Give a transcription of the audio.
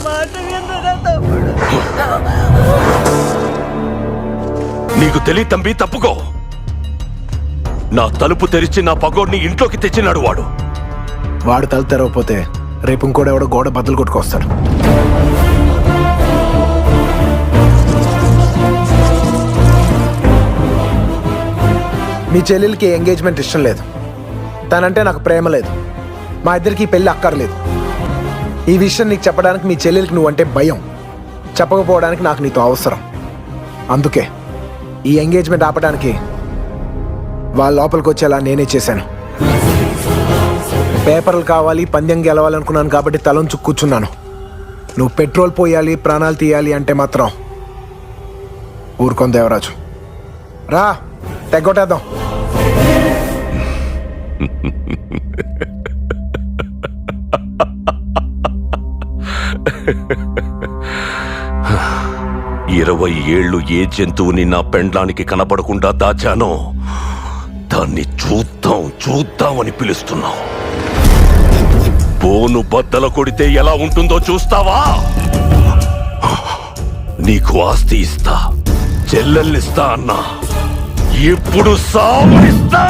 మాట వినరా తమ్ముడు. నీకు తెలియ తంబి, తప్పుకో. నా తలుపు తెరిచి నా పగోడిని ఇంట్లోకి తెచ్చినాడు వాడు. వాడు తలుపు తెరవకపోతే రేపు ఇంకోటి ఎవడో గోడ బద్దలు కొట్టుకొస్తాడు. మీ చెల్లెలకి ఎంగేజ్మెంట్ ఇష్టం లేదు, తనంటే నాకు ప్రేమ లేదు, మా ఇద్దరికి పెళ్ళి అక్కర్లేదు. ఈ విషయం నీకు చెప్పడానికి మీ చెల్లెలకి నువ్వంటే భయం, చెప్పకపోవడానికి నాకు నీతో అవసరం. అందుకే ఈ ఎంగేజ్మెంట్ ఆపడానికి వాళ్ళ లోపలికి వచ్చేలా నేనే చేశాను. పేపర్లు కావాలి, పందెం గెలవాలనుకున్నాను కాబట్టి తలంచు కూర్చున్నాను. నువ్వు పెట్రోల్ పోయాలి, ప్రాణాలు తీయాలి అంటే మాత్రం ఊరుకొని దేవరాజు. రా, తెగొట్టేద్దాం. ఇరవై ఏళ్ళు ఏ జంతువుని నా పెండ్లానికి కనపడకుండా దాచానో దాన్ని చూద్దాం చూద్దామని పిలుస్తున్నావు. బోను బద్దల కొడితే ఎలా ఉంటుందో చూస్తావా? నీకు ఆస్తి ఇస్తా, చెల్లెల్నిస్తా అన్నా, ఇప్పుడు సావునిస్తా.